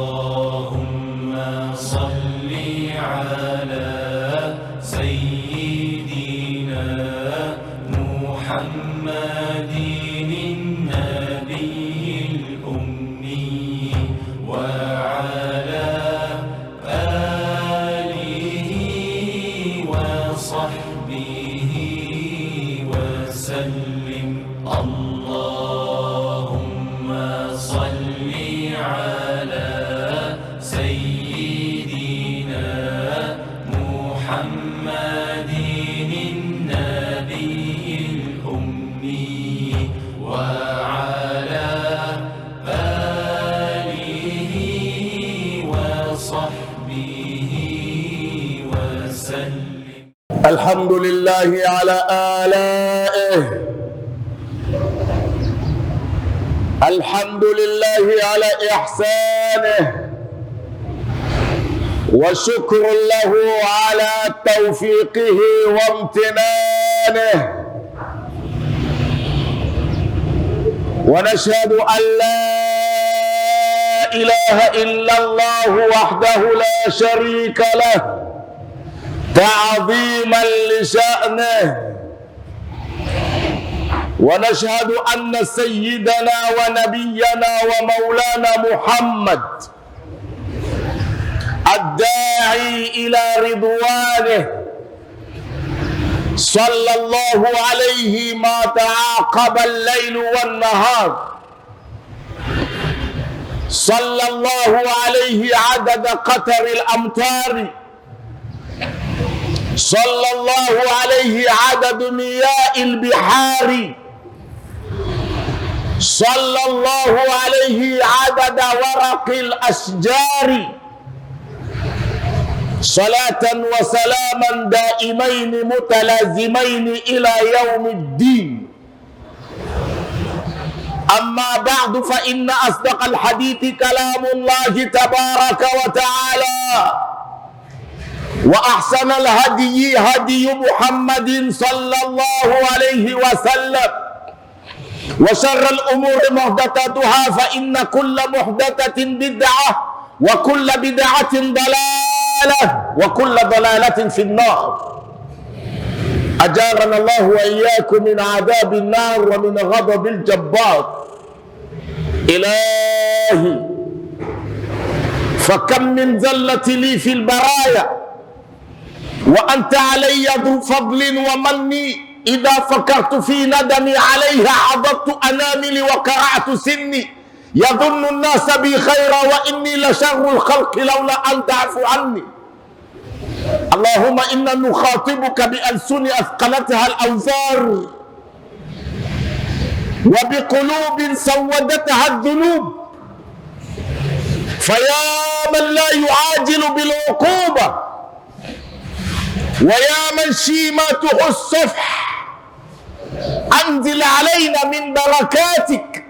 اللهم صل على سيدنا محمد النبي الأمي وعلى آله وصحبه وسلم. اللهم صل على سيدنا محمد النبي الأمي وعلى آله وصحبه وسلم. الحمد لله على آلائه، الحمد لله على إحسانه، وشكر له على توفيقه وامتنانه، ونشهد أن لا إله إلا الله وحده لا شريك له تعظيما لشأنه، ونشهد أن سيدنا ونبينا ومولانا محمد الداعي إلى رضوانه صلى الله عليه ما تعاقب الليل والنهار، صلى الله عليه عدد قطر الأمطار، صلى الله عليه عدد مياه البحار، صلى الله عليه عدد ورق الأشجار، صلاة وسلاما دائمين متلازمين إلى يوم الدين. أما بعد، فإن أصدق الحديث كلام الله تبارك وتعالى، وأحسن الهدي هدي محمد صلى الله عليه وسلم، وشر الأمور محدثاتها، فإن كل محدثة بدعة، وكل بدعة ضلالة، وكل ضلالة في النار. أجارنا الله وإياكم من عذاب النار ومن غضب الجبار. إلهي، فكم من زلة لي في البرايا، وأنت علي ذو فضل ومن، إذا فكرت في ندمي عليها عضدت أناملي وقرعت سني، يظن الناس بي خيرا وإني لشر الخلق لولا أن تعفو عني. اللهم إنا نخاطبك بألسن أثقلتها الأوزار، وبقلوب سودتها الذنوب، فيا من لا يعاجل بالعقوبة، ويا من شيماته الصفح، أنزل علينا من بركاتك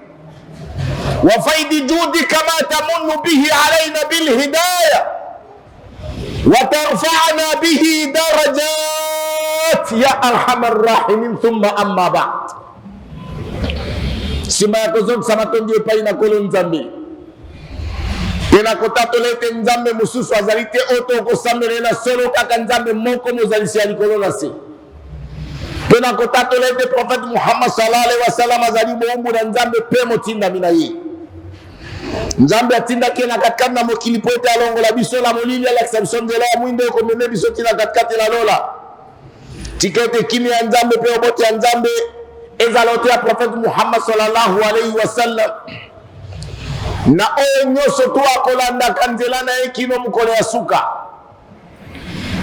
وفيض جودك ما تمن به علينا بالهداية، وترفعنا به درجات يا أرحم الراحمين. ثم أما بعد، simakozon sama tondio paina kolon Nzambe tena kotatolete Nzambe mususu azalite oto kosamelela solo kaka Nzambe moko mozalisi ya likolo na se, tena kotatolete prophète Muhammad sallallahu alaihi wasallam azali bombu na Nzambe pe motinda mina ye. Nzambe atinda kena katika na mokili pote alongola biso la molili ala exception de la mwinde ko meme biso tina katika la lola tikete kimi ya Nzambe pe obote ya Nzambe ezalote ya prophète Muhammad sallallahu alaihi wasallam, na oyo nyoso tu akolanda kanzela na ekino mukolo ya suka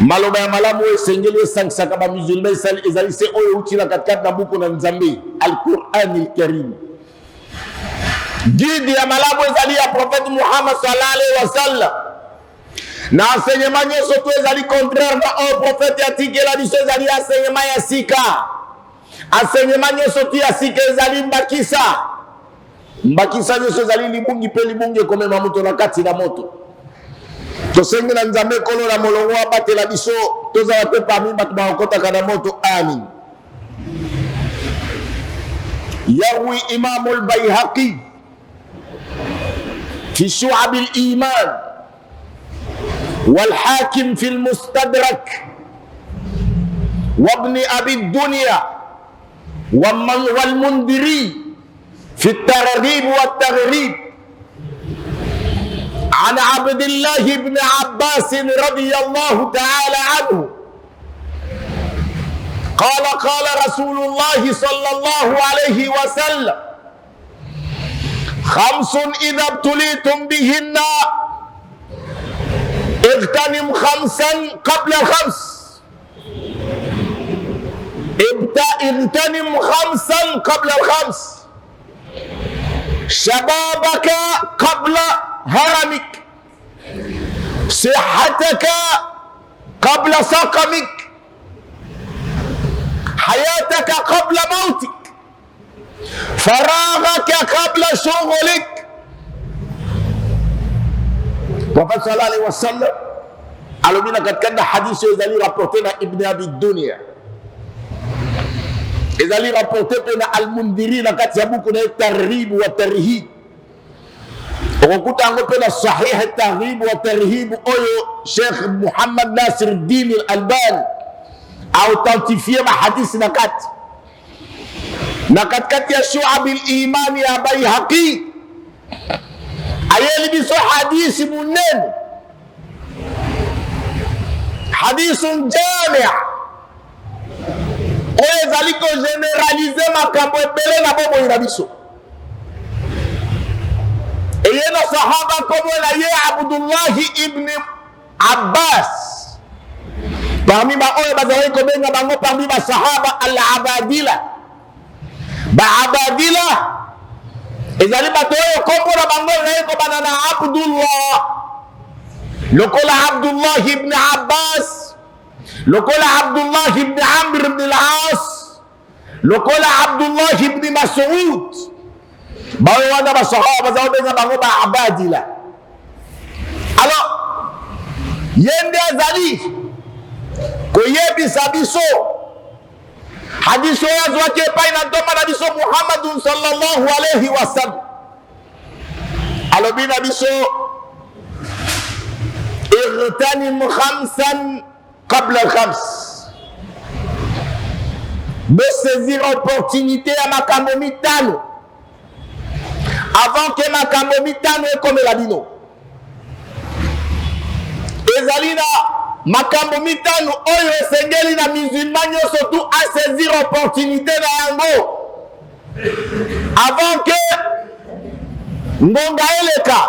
maloba ya malamu esengeli esangisaka ba musulman ezali se oyo utila katika na buku na Nzambe al-Qur'an al-Karim. Guide ya malamu ezali ya prophète Muhammad sallallahu alaihi wasallam, na enseignement nyoso tu ezali contraire na oyo prophète atikela biso ezali enseignement ya sika. Enseignement nyoso tu ya sika ezali mbakisa nyoso ezali libungi pe libungi ekomema moto na kati na moto. Tosengi na Nzambe kolo na molongo abatela biso tozala pe parmi bato bakotaka na moto. Amin. يروي إمام البيهقي في شعب الإيمان والحاكم في المستدرك وابن أبي الدنيا والمنذري في الترغيب والترهيب عن عبد الله بن عباس رضي الله تعالى عنه قال قال رسول الله صلى الله عليه وسلم 5 إذا ابتليتم بهن اغتنم 5 قبل 5 اغتنم 5 قبل 5 شبابك قبل هرمك صحتك قبل سقمك حياتك قبل موتك فراغك قبل شغلك. Prophète sallallahu alayhi wa sallam alobina katika hadithi ezali rapporté na Ibn Abi Dunya, ezali rapporté na Al-Mundhiri na kati ya buku na Targhib wa Tarhib. Okukuta yango mpe na Sahih Targhib wa Tarhib oyo Sheikh Muhammad Nasir Din Al-Albani authentifié ma hadithi na katikati ya Shu'ab al-Iman ya Bayhaqi ayeli biso hadithi munene, hadithun jami' oyo ezali ko generalize makambo ebele na bomoi na biso. Eye na sahaba komo na ye Abdullahi ibn Abbas, parmi ba oyo bazali kobenga bango parmi ba sahaba al-Abadila. Ba Abadila ezali bato oyo kombo na bango naye kobana na Abdullah, lokola Abdullah ibn Abbas, lokola Abdullah ibn Amr ibn al-As, lokola Abdullah ibn Mas'ud. Bawe wana ba sahaba bazao benga bango ba Abadila. Alors yende azali koyebisa biso hadisi oyo azwaki epai na ntomba na biso Muhammadun sallallahu alayhi wa sallam alobi na biso igtanim 5 qabla 5, besaisir opportunité ya makambo mitano avant que makambo mitano ekomela bino. Ezali na makambo mitano oyo esengeli na musulman nyonso tu asaisir opportunité na yango avant que ngonga eleka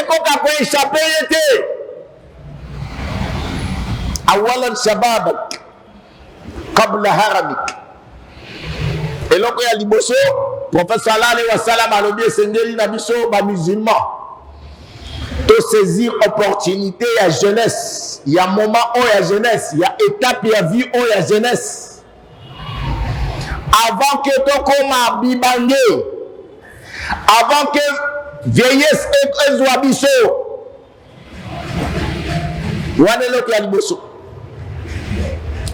ekoka koéchappe ye te. Awalan shababak qabla haramik, eloko ya liboso Prophète sallallahu alayhi wa sallam alobi esengeli na biso ba musulman to saisir opportunité ya jeunesse, ya moment o ya jeunesse, ya étape ya vie o ya jeunesse avant que tokoma bibange, avant que vieillesse ezwa biso. Wana eloko ya liboso.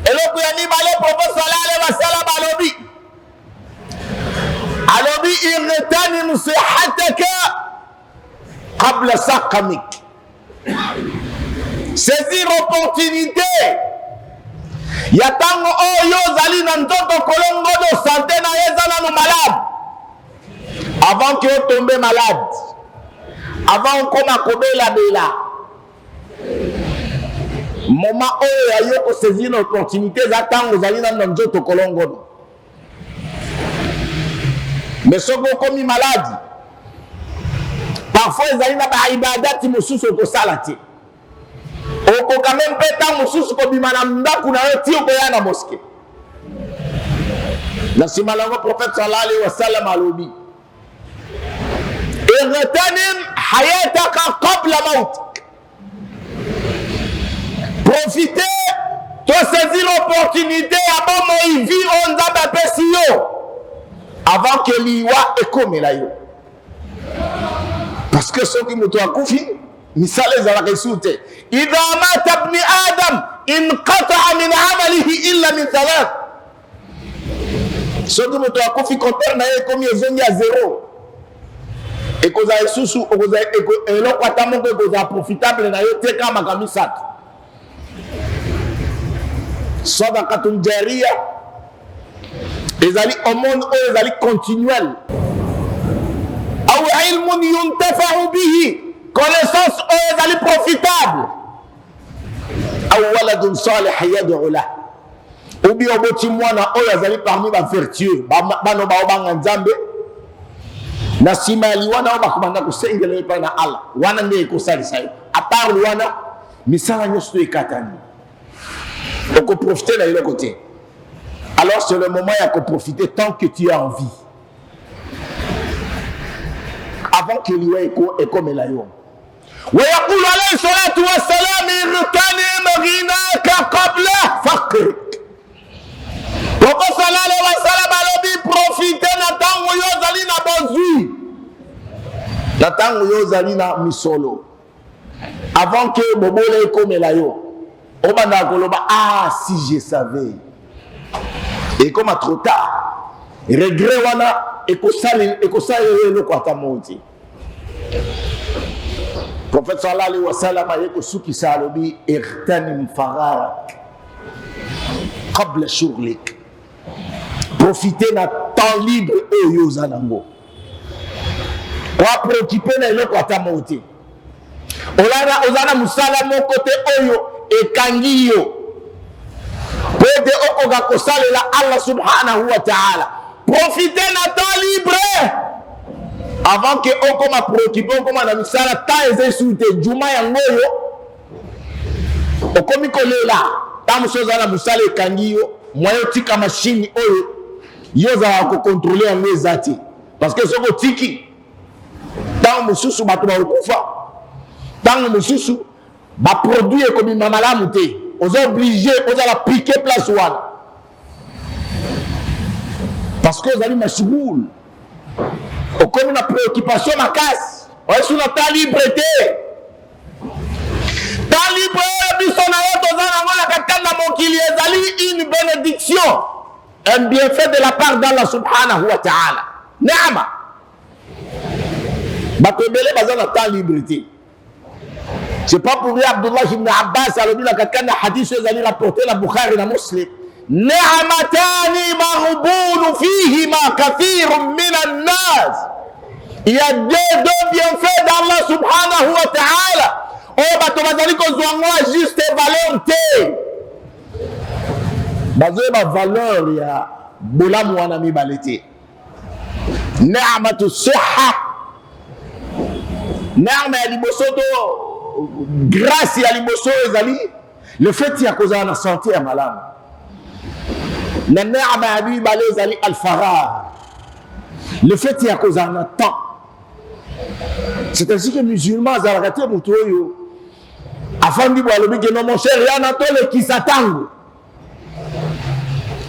Eloko ya mibale Prophète sallallahu alayhi wa sallam alobi irtanim sihataka qabla saqamik, saisir opportunité ya tango oyo ozali na nzoto kolongono santé na ye eza nanu malade, avant que otombe malade, avant okoma kobelabela. Moment oyo ya yo kosaisir na opportunité eza tango ozali nanu na nzoto kolongono. Mais soki okomi maladi, parfois ezali na baibadati mosusu okosala te, okoka meme mpe ntango mosusu kobima na ndako na yo ti okoya na moske. Na nsima nango Prophète sallallahu alayhi wa sallam alobi igtanim hayataka qabla mautik, profite to saisir l'opportunité ya bomoi vi o nzambe apesi yo avant que liwa ekomela yo. Parce que soki moto akufi misala ezalaka esu te. Idha mata ibni adam inqata'a min amalihi illa min 3. Soki moto akufi compteur na ye ekomi ezongi ya 0. ekozala lisusu eloko ata moko ekozala profitable na yo te kaka makambo misato. Sadaqatun jariya ezali omone oyo ezali continuel, aw ilmun yuntafau bihi, connaissance oyo ezali profitable, aw waladun salih yad'u lah, ou bien oboti mwana oyo azali parmi bavertueux bano baobanga nzambe na nsima ya liwana oyo bakomanda kosengela yo epai na Allah, wana nde ekosalisa yo. apart liwana misala nyonso ekatani okoprofite na eloko te. Alors c'est le moment à profiter tant que tu as envie. Avant que l'Iwa est comme la yon. ويقول عليه الصلاة والسلام اغتنم غناك قبل فقرك. Poko sallallahu alayhi wa sallam alobi profite na tango yo zali na bozui. Na tango yo zali na misolo. Avant que bobole est comme la yon. Obanda koloba ah si je savais. Et comme à trop tard, regret wana ekosali eloko ata moti. Prophète sallallahu alayhi wa sallam ayeko sukisa alobi irtanim fararak qabla shughlik. Profitez na temps libre oyo zanango. Wa préoccupé na eloko ata moti. Ozana musala mon côté oyo ekangi yo. Pwede okoga kosalela Allah subhanahu wa ta'ala. Profitez na temps libre avant que okoma préoccupé okoma na misala ta ezesute juma yango yo okomi kolela ta musoza na musala ekangi yo moyo tika machine oyo yo za ko contrôler yango ezati parce que soko tiki ta mususu bato ba okufa ta mususu ba produit ekomi malamu te. Vous êtes obligés, vous allez piquer place one. Parce que vous allez me souboule. Comme une préoccupation ma casse. On est sur la temps libre. Temps libre, une bénédiction. Un bienfait de la part d'Allah subhanahu wa ta'ala. Naama. Bakobele bazan la temps libre. C'est pas pour lui Abdullah ibn Abbas a dit la kakana hadith ezali rapporté la Bukhari na Muslim. Ni'matani maghbun fihima kathirun minan nas. Il y a deux bienfaits d'Allah subhanahu wa ta'ala. Oh bato bazali ko zwango juste valeur te. Bazo ba valeur ya bolamu wana mibalete. Ni'matu sihha. Ni'ma ya libosoto grâce à l'imotion ezali le fait qu'il y a cause à la santé à malade la ni'ma abi balé ezali al farah le fait qu'il y a cause à un temps. C'est ainsi que musulmans zalakate mutoyo afandi bwalobi que non mon cher yana tole qui s'attend.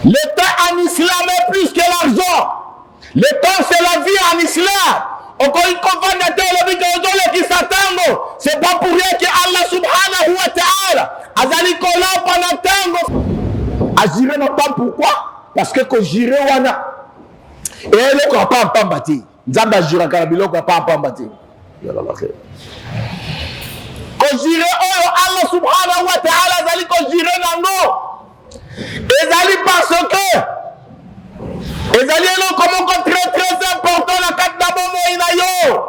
Le temps en islam est plus que l'argent. Le temps c'est la vie en islam. C'est pas pour rien que Allah subhanahu wa ta'ala azali kola pendant tango agiré non pas pourquoi parce que ko jiré wana et le ko pas pambati nzamba jira kala biloko pas pambati yalla la khair ko jiré Allah subhanahu wa ta'ala azali ko jiré nango ezali parce que ezali lo comment très très important la carte d'amour inayo.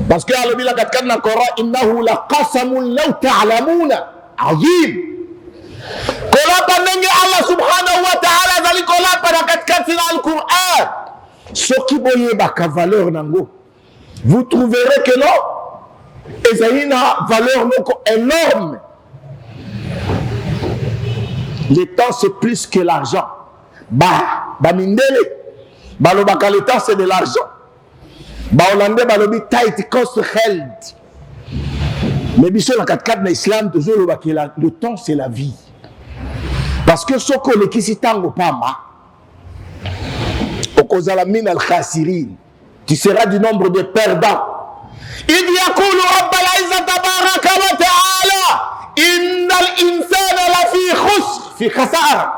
Parce que Allah bila kat kana Coran innahu la qasamun law ta'lamuna azim. Kola panenge Allah subhanahu wa ta'ala zali kola para kat dans le Coran. Ce qui boye ba ka valeur nango. Vous trouverez que non ezalina valeur moko énorme. Le temps c'est plus que l'argent. Ba mindele ba lo ba le temps c'est de l'argent. Hollandais balobi tight cost held. Mais bien sûr la 4 dans l'islam toujours le temps c'est la vie. Parce que ce que le kisitango pama okozala min al khasirin. Tu seras du nombre de perdants. إذ يقول رب العزة تبارك وتعالى إن الإنسان لفي خسر في خسارة.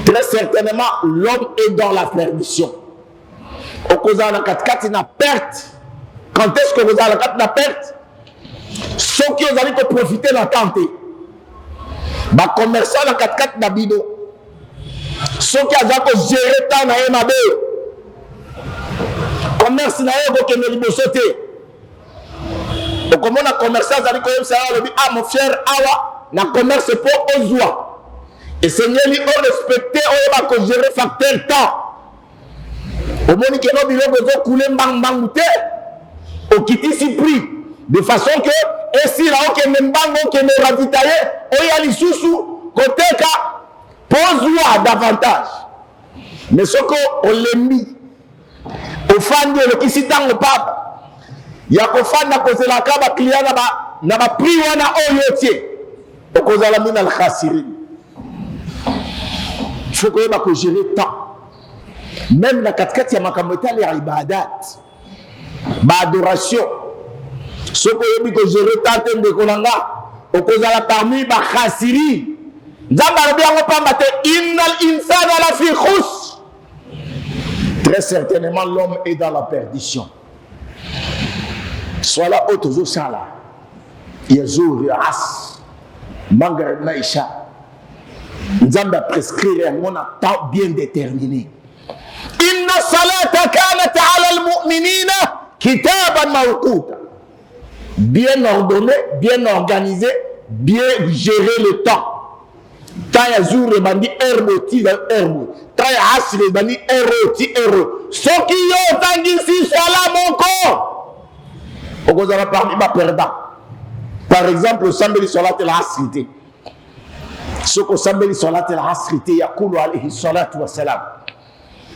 Très certainement l'homme est dans la perdition. okozala na katikati na perte. Quand est-ce que ozala na kati na perte? Soki ozali ko profiter na temps te. Ba commerçant na katikati na bino. Soki aza ko gérer temps na ye mabe. Commerce na ye ko kende liboso te. Okomona commerçant azali ko yebisa lobi ah mon frère awa na commerce po ozwa. Et Seigneur lui on respecté on va ko gérer facteur temps. Omoni ke no biloko zo couler mbang mbang te. Okitisi prix de façon que et si là on kende mbango kende ravitailler oya lisusu koteka pozwa davantage. Mais soko olembi ofandi olekisi tango papa ya kofanda kozela ka ba client na ba prix wana oyo tie okozala mina al khasirin. Faut que ba ko gérer temps même na katikati ya makambo etali ya ibadat ba adoration soko yebi ko gérer temps te ndeko nanga okozala parmi ba khasirin. Nzamba lobi yango pamba te innal insana la fi khus. Très certainement l'homme est dans la perdition. Soit là autre chose ça là. Yazour as mangar naisha. Nzamba prescrire un temps bien déterminé. Inna salata kanat ala al-mu'minina kitaban mawquta. Bien ordonné, bien organisé, bien gérer le temps. Quand yazour et bandi ermoti ermo. Quand asri et bandi eroti ero. Ce qui yo tangi si soit là mon corps. Vous avez parmi ma perdant. Par exemple, Sambeli Salat al-Asrité. Ce que Sambeli Salat al-Asrité, Yakoulou alayhi salatu wa salam.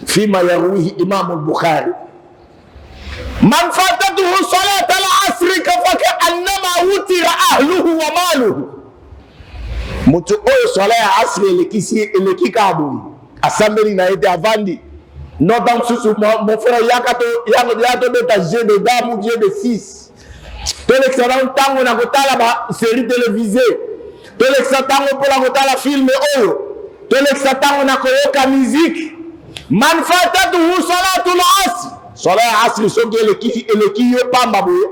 Fima yarouhi Imam al-Bukhari. Man fatatuhu salat al-Asri kafaka annama wutira ahluhu wa maluhu. Mutu oyo salat al-Asri eleki kabuli. Asambeli na ete avandi. Non dans ce mon frère yakato de ta jeu de dame ou jeu de fils. Tout l'excellent temps on a gotala ba série télévisée. Tout l'excellent temps on la gotala film oyo. Tout l'excellent temps on a koyoka musique. Man fatatu salatul asr. Salat asr soki eleki yo pamba boye.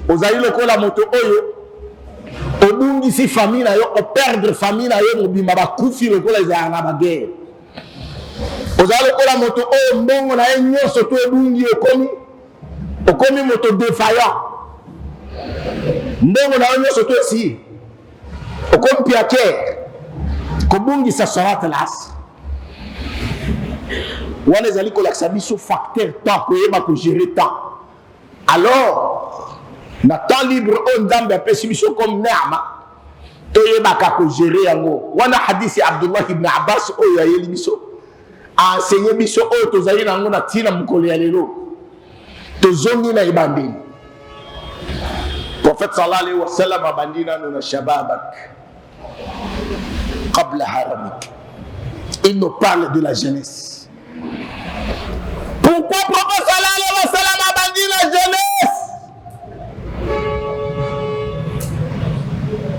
Ozali lokola moto oyo. Obungi si famille na yo o perdre famille na yo mobimba ba kufi lokola za na ba guerre. Ozali lokola moto oyo mbongo na ye nyonso to ebungi okomi moto défaillant. Mbongo na yo nyonso to esi okomi piaker kobungisa salat al-asr. Wana ezali kolakisa biso facteur temps koyeba ko gérer temps. Alors na temps libre on Nzambe apesi biso comme neema toyebaka ko gérer yango. Wana hadisi Abdullah ibn Abbas oyo ayeli biso enseigné biso oyo tozali nango na tina mukolo ya lelo tozongi na ebandeli. Prophète sallallahu alayhi wa sallam abandina na shababak qabla haramik. Il nous parle de la jeunesse. Pourquoi prophète sallallahu alayhi wa sallam abandina la jeunesse?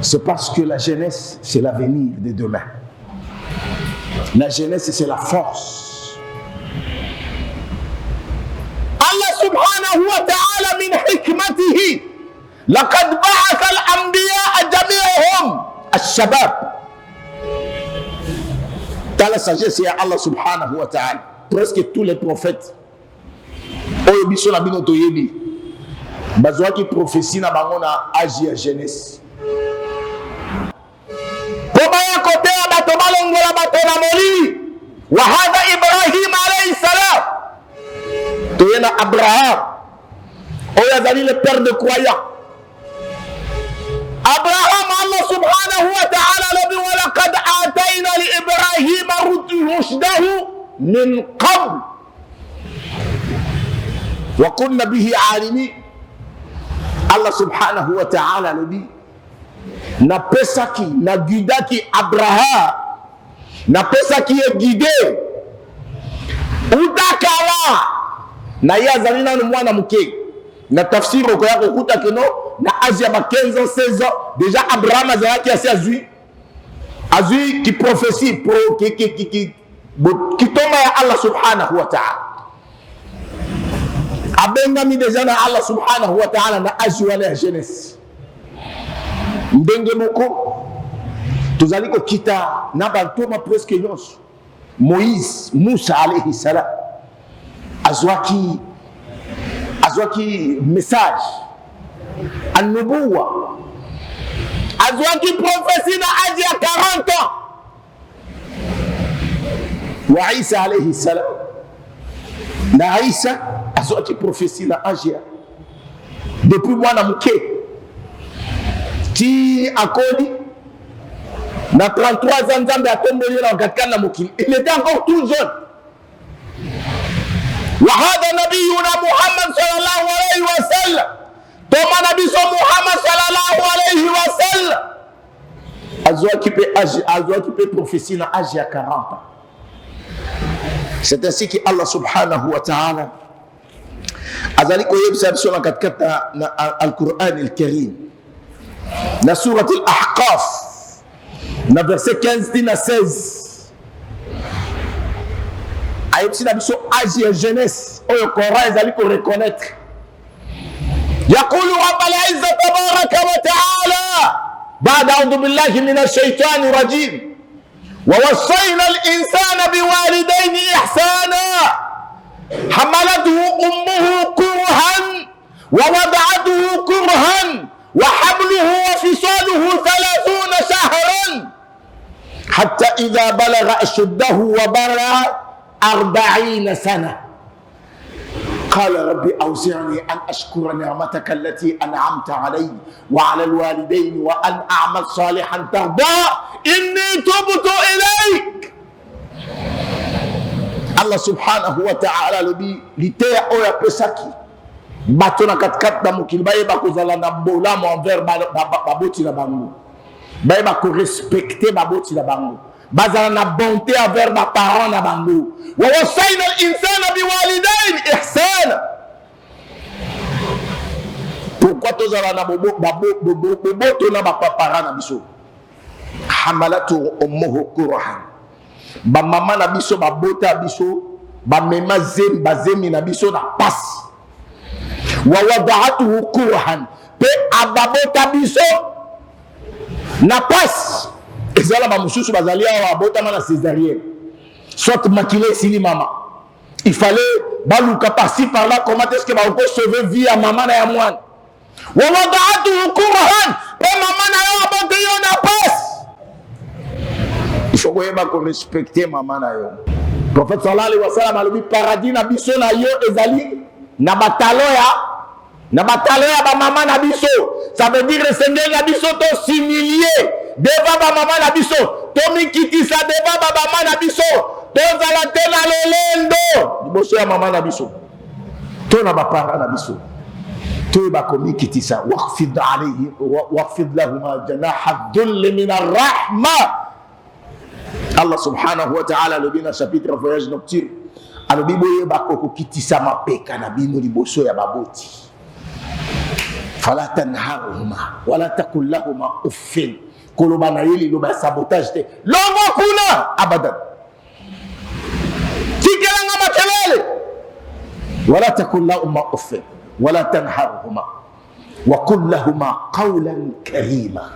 C'est parce que la jeunesse c'est l'avenir de demain. La jeunesse, c'est la force. Allah subhanahu wa ta'ala min hikmatihi laqad ba'atha al-anbiya jami'ahum ash-shabab. Dans la sagesse, il y a Allah subhanahu wa ta'ala. Presque tous les prophètes. Oyo biso na bino toyebi. Bazwa ki prophétie na bango na âge ya jeunesse. Côté à Batomalongola Batonamoli, Wahada Ibrahim alayhi salam. Toyena Abraham, Oyazali le père de croyants. Abraham, Allah subhanahu wa ta'ala, le wa laqad atayna li Ibrahim rushdahu min qabl. Wa kunna bihi alimi. Allah subhanahu wa ta'ala le dit. Na pesaki na guidaki Abraham na pesaki e guidé utakala na yazali na mwana muke na tafsir ko ya kukuta keno na Asia ba 15 ans 16 ans déjà Abraham azalaki asi azui qui prophétie pro qui toma ya Allah subhanahu wa ta'ala. abengami deja na Allah subhanahu wa ta'ala na âge wana ya jeunesse. Ndenge moko tozali kokita na bantoma presque nyonso. Moïse, Moussa alayhi salam azwaki message an-nubuwa, azwaki prophétie na âge ya 40 ans. Wa Isa alayhi salam na Isa azwaki prophétie na âge ya depuis mwana muke ti akoli na 33 ans nzambe atomboli na katikati na mokili. Il était encore tout jeune. Wa hada nabiyuna Muhammad sallallahu alayhi wa sallam, toma nabi so Muhammad sallallahu alayhi wa sallam azwaki pe prophétie na âge ya 40 ans. C'est ainsi que Allah subhanahu wa ta'ala azali koyebisa biso na katikati na al-Qur'an al-Karim na surat al-Ahqaf na verset 15 na 16 ayebisi na biso âge ya jeunesse oyo Coran ezali ko reconnaître. Yaqulu rabbul izza tabaraka wa ta'ala ba'da a'udhu billahi minash shaitani rajim wa wassayna al-insana biwalidayni ihsana hamalathu ummuhu kurhan wa wada'atuhu kurhan wa hamluhu wa fisaluhu 30 shahran hatta idha balagha ashuddahu wa balagha 40 sana قال ربي أوزعني أن أشكر نعمتك التي أنعمت علي وعلى الوالدين وأن أعمل صالحا ترضى إني تبت إليك. Allah subhanahu wa ta'ala lobi litea oya pesaki bato na katkat na mokili bayeba kozala na bolamu envers baboti na bango, bayeba ko respecter baboti na bango, bazala na bonté envers ba parents na bango. Wa wasayna al-insana biwalidayn ihsana. Pourquoi tozala na boboto na ba parents na biso? Hamalatu ummuhu kurhan, ba mama na biso babota biso ba mema bazemi na biso na pasi. Wa wada'atuhu kurhan, pe ababota biso na pasi. Ezala ba mususu bazali awa abota na césarienne, soit maquillé sili mama, il fallait baluka passer par là. Comment est-ce que va encore sauver vie à maman na ya mwana? Wa wada'atuhu kurhan, pe mama na yo abota yo na pasi. Il faut qu'on respecte maman na yo. Prophète sallallahu alayhi wa sallam alobi paradis na biso na yo ezali na batalo ya ba maman na biso. Ça veut dire Seigneur na biso to s'humilier devant ba maman na biso, to mikitisa devant ba maman na biso, to zala te na lolendo liboso ya maman na biso, to na ba parents na biso, to ba komikitisa. Waqfid alayhi waqfid lahum janaha dhull min ar-rahma. Allah subhanahu wa ta'ala lobi na chapitre voyage nocturne alobi boye bakoko kitisa mapeka na bino liboso ya baboti. Fala tanharuhuma wala takul lahuma uffin, koloba na yeli loba sabotage te longo kuna abadan, tikelanga makelele. Wala takul lahuma uffin wala tanharuhuma wa qul lahuma qawlan karima.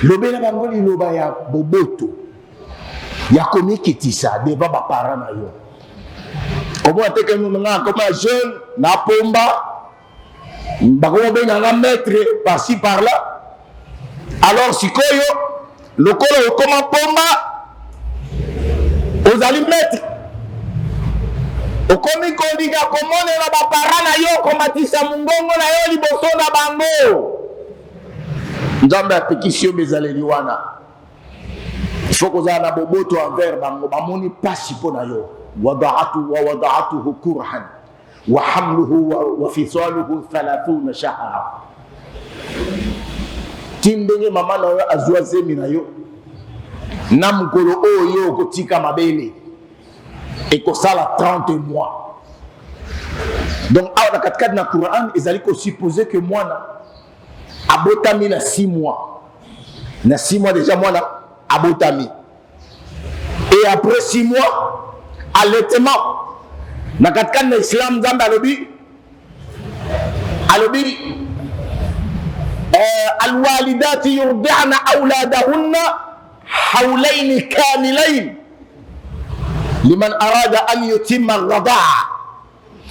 Lobela bangoli loba ya boboto ya komikitisa devant ba parents na yo. Obo ateke nga comme jeune na pomba bakoma benga nga maître par-ci par-là. Alors sikoyo lokolo okoma pomba ozali maître, okomi kondika komonela ba parents na yo komatisa mungongo na yo liboso na bango. Nzambe apekisi yo bezaleli wana. Il faut qu'on ait un boboto envers bango bamoni pasi pona yo. Wada'atuhu kurhan wa hamluhu wa fisaluhu 30 shahra. Timbenge mama na yo azwa zemi na yo na mukolo oyo kotika mabele ekosala 30 mois. Donc awa katikati na Quran ezali ko supposer que mwana abotami na 6 mois. Na 6 mois déjà mwana abotami. Et après 6 mois, allaitement. Na katika na Islam Nzambe alobi alobi الوالدات يرضعن أولادهن حولين كاملين لمن أراد أن يتم الرضاعة.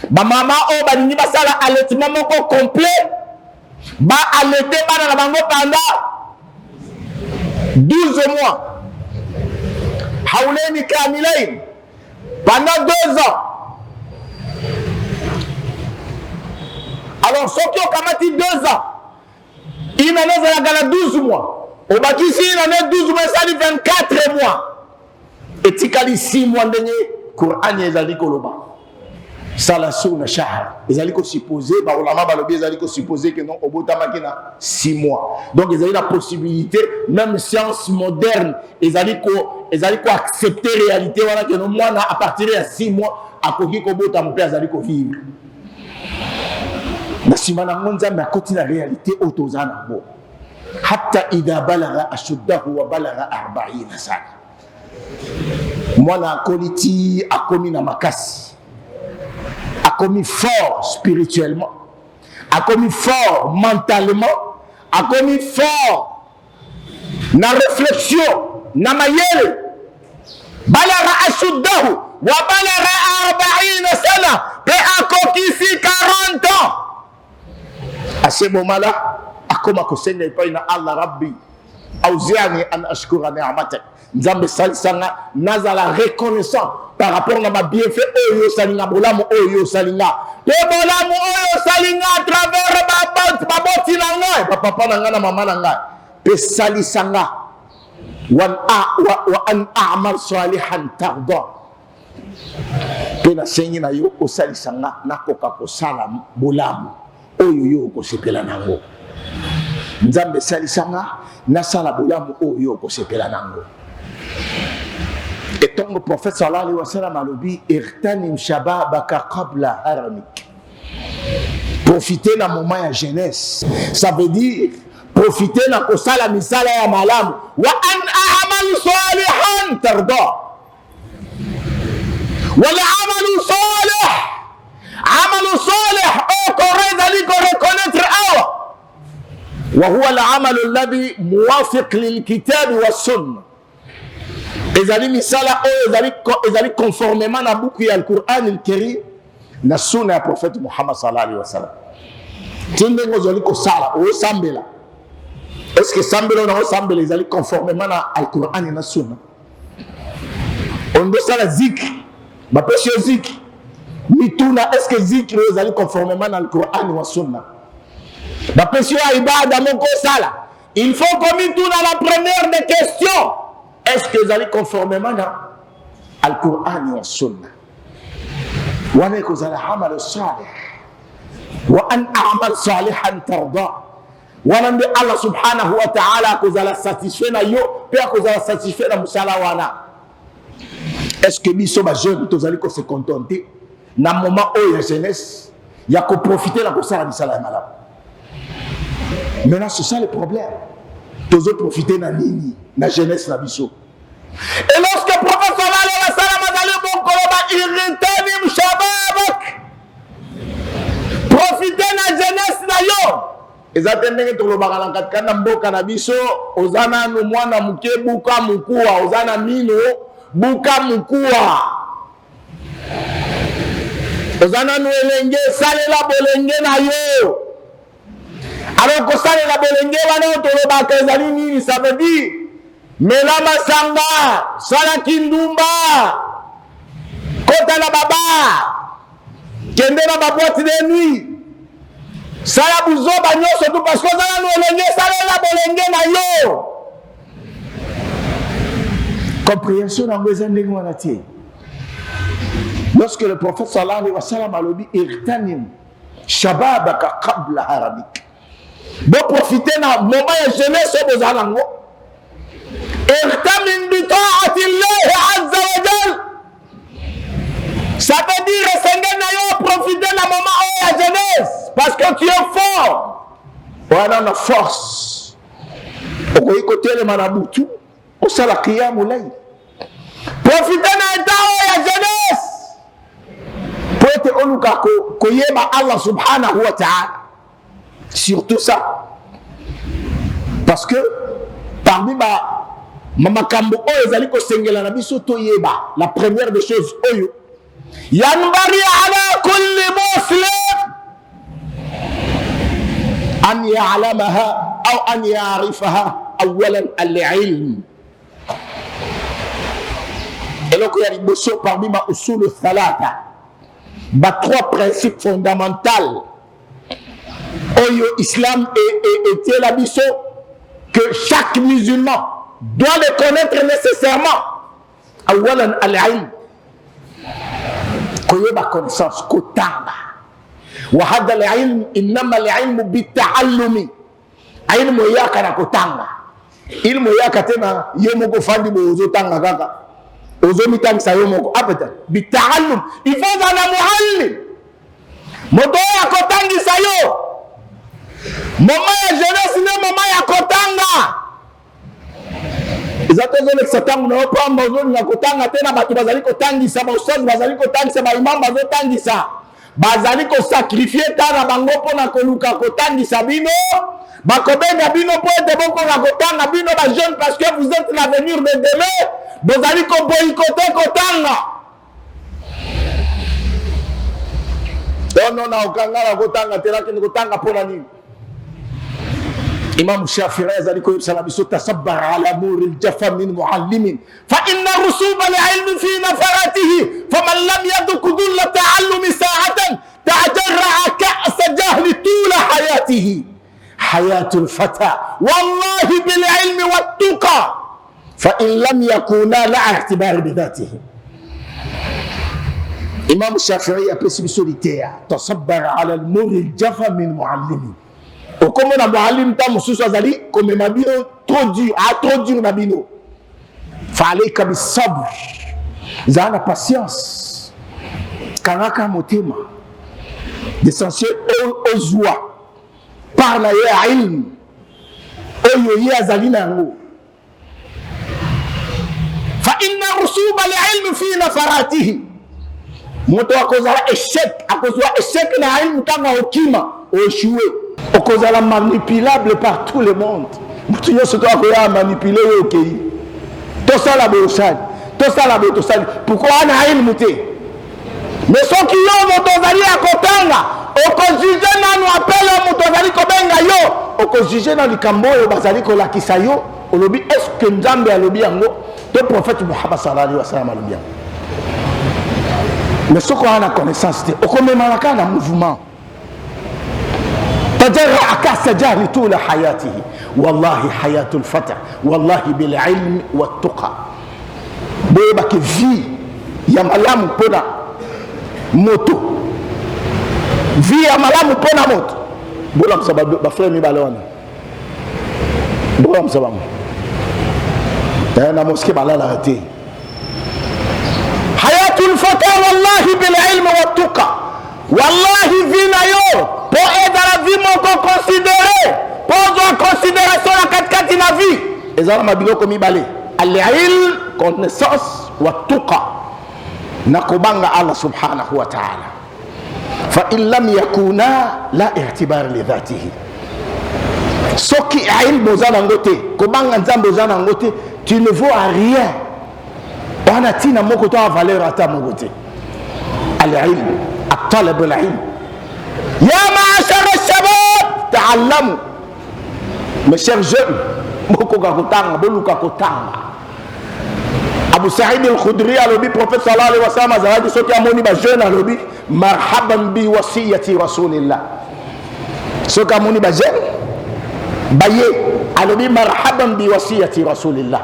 Bamama o baningi basala allaitement moko complet ba allaiter bana na bango pendant 12 mois. حولين كاملين pendant 2 ans. Alors ceux qui ont kamati 2 ans, une année ça gagné 12 mois. Au baki si une année 12 mois ça dit 24 mois. Et tikali 6 mois ndenge Coran ezali koloba. Salasu na shahar. Ezali ko supposer ba ulama balobi ezali ko supposer que non obotama kina 6 mois. Donc ezali la possibilité même science moderne ezali ko accepter réalité wana que non mwana à partir de 6 mois akoki ko botama pe ezali ko vivre. نسيما نغنزا ما كتنا رياليتي أوتوزانا بو حتى إذا بلغ أشده وبلغ 40 سنة موانا كوليتي أكومي نمكاسي أكومي fort spirituellement أكومي fort mentalement أكومي fort na réflexion na mayele بلغ أشده وبلغ 40 سنة بأكوكيسي 40 ans. À ce moment-là, akoma kosenga ipai na Allah Rabbi auziani an ashkura ni'amatak nzambe salisanga nazala reconnaissant par rapport na ma bienfait oyo salinga bolamu oyo salinga te bolamu oyo salinga à travers baboti na ngai papa na ngai na mama na ngai pe salisanga wa an a'mal salihan tarda pe na sengi na yo osalisanga nakoka kosala bolamu oyo yo ko sepela nango nzambe salisanga nasala bolamu oyo ko sepela nango. Et tant le prophète sallallahu alayhi wa sallam alobi irtanim shababaka qabla haramik, profiter na moment ya jeunesse, ça veut dire profiter na kosala misala ya malamu wa an a'mal salihan tarda wal amalu salih عمل صالح او كوريد ليكو ريكونيتر او وهو العمل الذي موافق للكتاب والسنه. اذا لي مثال او اذا لي كونفورميمان ا بوكو القران الكريم na sunna ya prophète Muhammad sallallahu alaihi wasallam. Tinde ngozoli ko sala o sambela. Est-ce que sambela na o sambela ezali conformément na al-Qur'an na sunna? On doit sala zikr, ba peshe zikr. Mituna, est-ce que zikr ezali conformément na al-Qur'an wa sunna? Ba peshe ibada moko sala. Il faut que mituna la première des questions. Est-ce que ezali conformément na al-Qur'an wa sunna? وانا يكون عمل صالح وان اعمل صالحا ترضى وانا الله سبحانه وتعالى كوزالا ساتيسفينا يو بيا كوزالا ساتيسفينا مسالا وانا. Est-ce que biso ba jeune tozali ko se contenter na moment où la jeunesse ya ko profiter la ko sala misala malamu? Maintenant c'est ça le problème, tozo profiter na nini na jeunesse na biso. Et lorsque le prophète sallallahu alayhi wa sallam a dit bon koloba irritanim shababak, profitez na jeunesse na yo. Ezatendenge toloba kalankat kana mboka na biso ozana no mwana muke buka mukua ozana mino buka mukua ozana no elenge salela bolenge na yo. Alors ko salela bolenge wana toloba ka ezali nini? Ça veut dire mela masanga, sala kindumba, kota na baba, kende na baboite de nuit, sala buzoba nyoso tout parce que zala no elenge sala la bolenge na yo. Compréhension na ngweza ndenge wana tie. Lorsque le prophète sallallahu alayhi wa sallam a dit irtanim shababaka qabla haramik, bo profiter na moment ya jeunesse bozala ngo. Irtamin bi ta'ati Allah azza wa jal. Ça veut dire profiter de la moment où la jeunesse parce que tu es fort. Voilà la force. Au côté le marabutu, au sala qiyamul layl. Profiter de la jeunesse pour ete oluka koyeba Allah subhanahu wa ta'ala. Surtout ça. Parce que parmi makambo oyo ezali kosengela na biso toyeba, la première des choses oyo yanbari ala kulli muslim an ya'lamaha aw an ya'rifaha awalan al-ilm. eloko ya liboso parmi ma usulu thalatha, trois principes fondamentaux oyo islam et la biso que chaque musulman doit les connaître nécessairement. Awalan al-ilm, koyeba connaissance kotanga. Wa hadha al-ilm innama al-ilm bita'allumi. Ilmu yaka na kotanga. Ilmu yaka tena yemoko fandi bozo tanga kaka. Ozo mitangisa yemoko apeta bita'allum. Il faut zana muallim. Moto ya kotangisa yo. Mama ya jeunesse ne mama ya kotanga. Zato zole satangu na opamba zole na kotanga tena batu bazali kotangisa ba ustaz bazali kotangisa ba imam bazali kotangisa bazali ko sacrifier tana bango pona koluka kotangisa bino bakobenga bino po ete boko na kotanga bino ba jeune parce que vous êtes l'avenir de demain bazali ko boycotter kotanga. Non na okanga na kotanga tena kini kotanga pona nini? إمام الشافعي ذلك يرسل بسوء تصبر على مور الجفا من معلم فإن رسوب العلم في نفراته فمن لم يذق ذل التعلم ساعة تجرع كأس جهل طول حياته. حياة الفتى والله بالعلم والتقى فإن لم يكونا لا اعتبار بذاته. إمام الشافعي أبسي بسوليتيا تصبر على المور الجفا من معلم. Comme on a muallim ta mususu azali comme mabino trop dur mabino. Fallait bis sabr. Zana patience. Kanaka motema. L'essentiel au joie. Par la ilm. Oyo ye azali nango. Fa inna rusuba al-ilm fi nafaratihi. Moto akozala échec, akozwa échec na ilm tanga okima, oshue. Okozala manipulable par tout le monde. Mutu yo soto akoya manipuler yo kei. To sala bosali, to sala botosali. Pourquoi ana ilmu te? Mais soki yo motozali akotanga, okojuge nanu apela motozali kobenga yo, okojuge na likambo yo bazali kolakisa yo, olobi est-ce que Nzambe alobi yango? To prophète Muhammad sallallahu alayhi wa sallam alobi yango. Mais soko ana connaissance te, okomemalaka na mouvement. تجرع كأس جهل طول حياته والله حياة الفتى والله بالعلم والتقى. بيبك في يا ملام بنا موتو في يا ملام بنا موت بولام سبب بفرمي بالون بولام سبب أنا مسكين على لاتي. حياة الفتى والله بالعلم والتقى والله فينا يوم pour aider la vie mon considéré pour en considération la katikati na vie ezala mabilo komi balé al-ilm connaissance wa tuqa nakobanga Allah subhanahu wa ta'ala fa in lam yakuna la i'tibar li dhatihi soki ilm bozana ngote kobanga nzambe bozana ngote tu ne vaux à rien wana tina moko to valeur ata mogote al-ilm at-talab al-ilm. Ya ma'ashar al-shabab ta'allamu. Mes chers jeunes, moko kakotanga boluka kotanga. Abu Sa'id al-Khudri alobi prophète sallallahu alayhi wa sallam azali soki amoni ba jeune alobi marhaban bi wasiyati rasulillah. Soki amoni ba jeune baye alobi marhaban bi wasiyati rasulillah.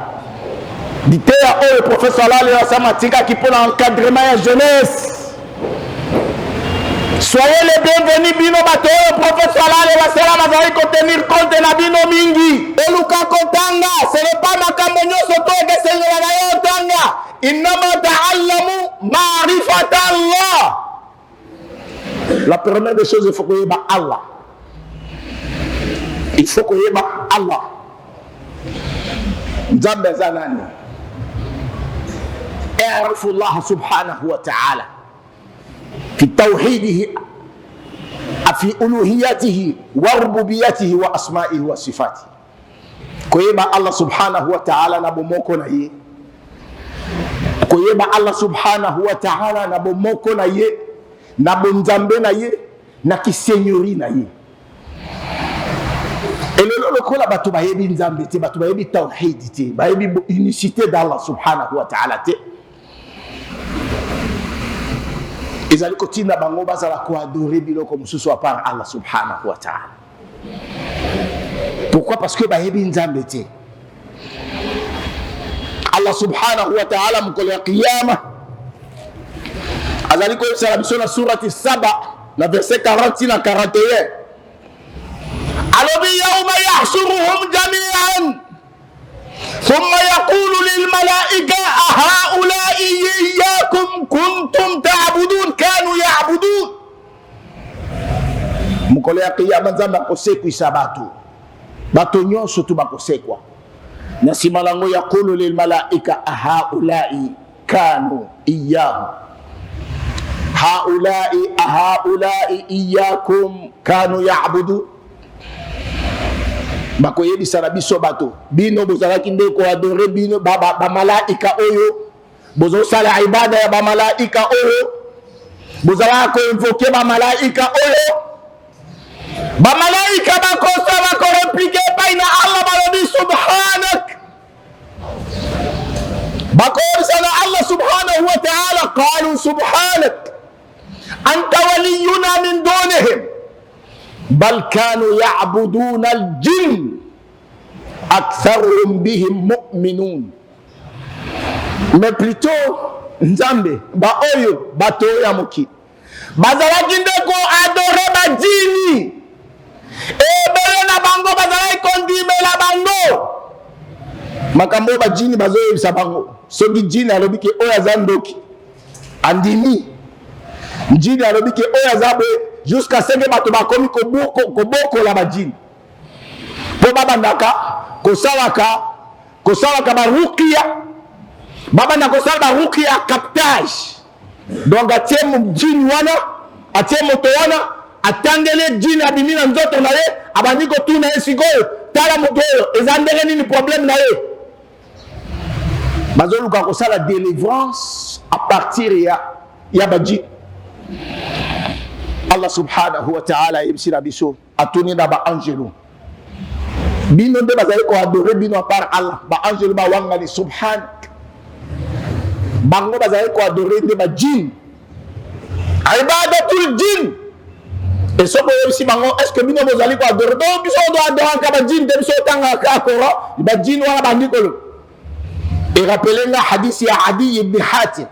Dite ya le prophète sallallahu alayhi wa sallam tika ki pour l'encadrement ya jeunesse. Soyez les bienvenus bino bato le prophète sallallahu alayhi wa sallam azali ko tenir compte na bino mingi. Eluka kotanga ce n'est pas makambo nyoso to ke sengela na yo tanga. Innama ta'allamu ma'rifata Allah. La première des choses il faut que yeba Allah. Il faut que yeba Allah. Nzambe zanani. اعرفوا الله سبحانه وتعالى fi tawhidihi fi uluhiyatihi wa rububiyatihi wa asma'ihi wa sifatihi. Koyeba Allah subhanahu wa ta'ala na bomoko na ye, koyeba Allah subhanahu wa ta'ala na bomoko na ye, na bonzambe na ye, na kisenyori na ye. Elelo lokola batu bayebi nzambe te, batu bayebi tawhid te, bayebi unicité d'Allah subhanahu wa ta'ala te, ezali kotinda bango bazala ko adorer biloko mususu à part Allah subhanahu wa ta'ala. Pourquoi? Parce que bayebi nzambe te. Allah subhanahu wa ta'ala mukolo ya qiyama azali ko sala biso na surati Saba na verset 40 na 41. Alobi yawma yahshuruhum jami'an thumma yaqulu lil malaika ahaula'i iyyakum kuntum ta'budun kanu ya'budun. Mukolo ya qiyama nzamba kosekwisa bato nyonso tu bakosekwa na nsima nango yaqulu lil malaika ahaula'i kanu iyyahu ahaula'i iyyakum kanu ya'budun. Bakoyebisa na biso bato bino bozalaki nde ko adore bino ba malaika oyo, bozosala ibada ya ba malaika oyo, bozalaka ko invoke ba malaika oyo, ba malaika bakosa bakorepike paina Allah balobi subhanak, bakoyebisa na Allah subhanahu wa ta'ala qalu subhanak anta waliyuna min dunihim bal kanu ya'buduna al-jinn aktharuhum bihim mu'minun. Mais plutôt nzambe ba oyo bato ya moki bazalaki ndeko adore bajini ebele na bango bazalaki kondimela bango makambo bajini bazoyebisa bango soki jini alobi ke oyo aza ndoki andimi, jini alobi ke oyo aza boye jusqu'à ce que bato bakomi kobokola bajini po babandaka kosalaka barukia, babanda kosala barukia captage. Donc atie jini wana, atie moto wana, atangele jini abimi na nzoto na ye, abandi kotuna ye sikoyo tala moto oyo eza ndenge nini problème na ye. Bazoluka kosala délivrance à partir ya bajini. Allah subhanahu wa ta'ala yebisira biso atuni na ba angelo bino nde bazali ko adore bino à part Allah, ba angelo ba wangani subhanak, bango bazali ko adore nde ba jinn, ibadatul jinn. Et so ko yebisi bango est-ce que bino bozali ko adore do biso do adore ka ba jinn de biso tanga ka ko ba jinn wala bandi ko. Et rappelez-le hadith ya Adi ibn Hatim,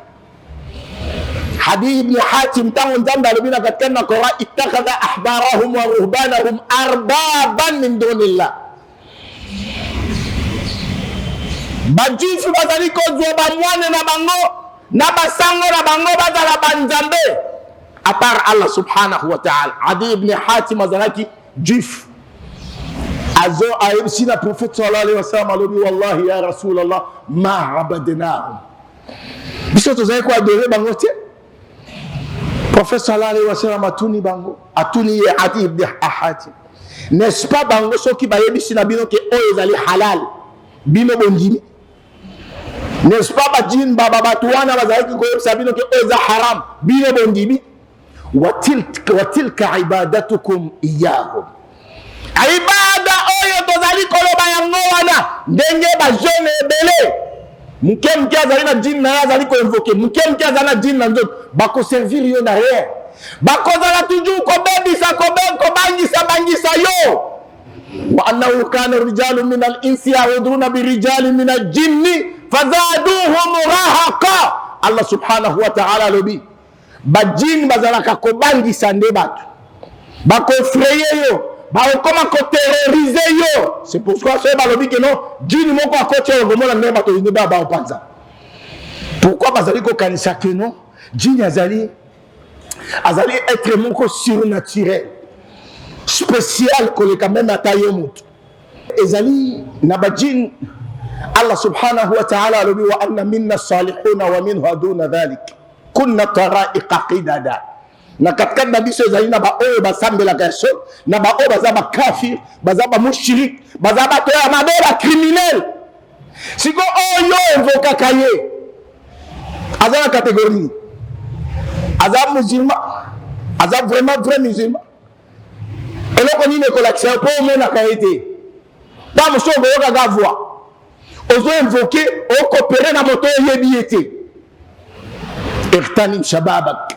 Hadi ibn Hatim tangu nzamba alibina katika na Qur'an ittakhadha ahbarahum wa ruhbanahum arbaban min dunillah. Bajifu bazali ko zwa bamwane na bango na basango na bango bazala banzambe à part Allah subhanahu wa ta'ala. Adi ibn Hatim azalaki jif azo ayibsina prophète sallallahu alayhi wa sallam alobi wallahi ya Rasulallah ma abadnahum biso tozali ko adore bango te. Prophète sallallahu alayhi wa sallam atuni bango, atuni ye Adi ibn Hatim, n'est-ce pas bango soki bayebisi na bino ke oyo ezali halal bino bondimi, n'est-ce pas bajin baba batu wana bazalaki koyebisa bino ke oyo eza haram bino bondimi. Watilka ibadatukum iyahum, ibada oyo tozali koloba yango wana ndenge bajone ebele muke azali na jini na azali ko invoquer, muke azali na jini na nzoto bako servir yo na rien, bako zala toujours ko bangisa yo. Wa annahu kana rijalun min al-insi ya'uduna bi rijalin min al-jinni fazaduhum rahaqa. Allah subhanahu wa ta'ala lobi bajini bazala ko bangisa nde batu bako effrayer yo bakoma ko terroriser yo. C'est pourquoi ce balobi que non jini moko akoche ngomona ndé bato yinde ba opanza. Pourquoi bazali ko kanisa que non jini azali être moko surnaturel spécial ko le quand même atayo mutu ezali na bajin. Allah subhanahu wa ta'ala lobi wa anna minna salihuna wa minha duna dhalik kunna tara'iqa qidada. na katikati na biso ezali na baoyo basambelaka ya sol na baoyo baza bakafir baza bamushirik baza bato ya mabe bacriminel siko oyo evokaka ye aza na kategori nini aza musulman aza vraiment vrai musulman eloko nini ekolakisa mpo omonaka ye te nta mosu okoyokaka voi ozo invoke okopere na moto oyebi ye te irtanim shababak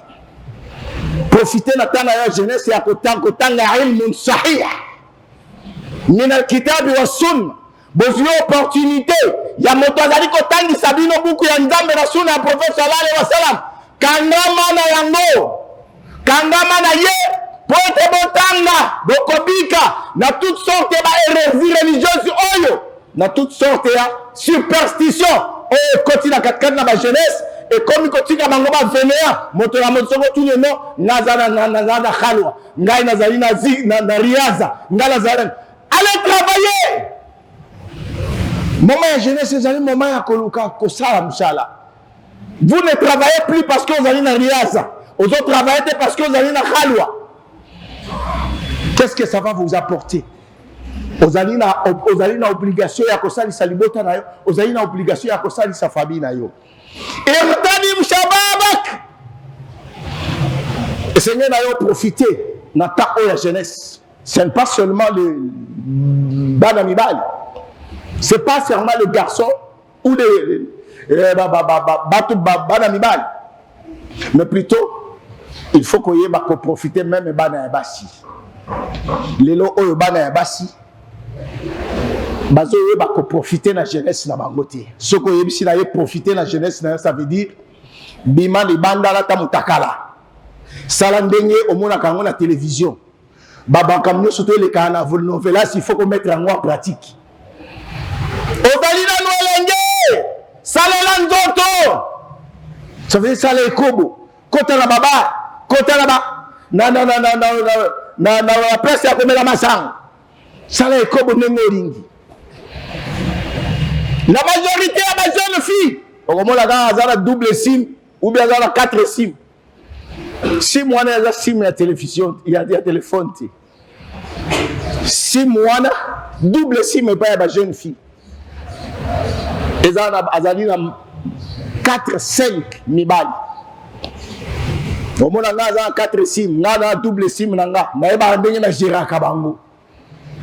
profite na tana ya jeunesse ya kotanga ilmun sahih min alkitabi wa sunna bozwi opportunité ya moto azali kotangisa bino buku ya nzambe na sunna ya prophète sallallahu alaihi wasallam kangama na yango kangama na ye po ete botanga bokobika na toute sorte ya bahérésie religieuse oyo na toute sorte ya superstition oyo ekoti na katikati na bajeunesse ekomi kotika bango bavenea moto na moto soko tuni no naza na khalwa ngai nazali na riaza ngai nazali allez travailler moment ya jeunesse ezali moment ya koluka kosala mosala vous ne travaillez plus parce que vous allez na riaza vous travaillez parce que vous allez na khalwa. Qu'est-ce que ça va vous apporter? Vous allez na obligation ya kosalisa libota na yo, vous allez na obligation ya kosalisa famille na yo. Irtanim shababak. Seigneur na yo profiter na ta oya jeunesse. Ce n'est pas seulement le banamibal. C'est pas seulement le garçon ou les banamibal. Mais plutôt il faut qu'on y ait profiter même bana basi. Lelo oyo bana basi. Bazo yeba ko profiter na jeunesse na bangote. Soko yebisi na ye profiter na jeunesse na ça veut dire bima li banda la tamutakala. Sala ndenge omona kango na télévision. Baba kamnyo soto le kana vol novelas il faut qu'on mette en pratique. Obali na noelenge. Sala la nzoto. Ça veut dire sala ekobo. Kota la baba, kota la ba. Na la presse ya komela masang. Sala ekobo nengo ringi. La majorité de la jeune fille, on a double SIM ou bien 4 SIM. Si moi on a SIM la télévision, il y a des téléphones. Si moi on a double SIM et pas la jeune fille. Ils ont 4 5 mibali. On a 4 SIM, on a double SIM nanga, mais ba ndenge na gérer kabango.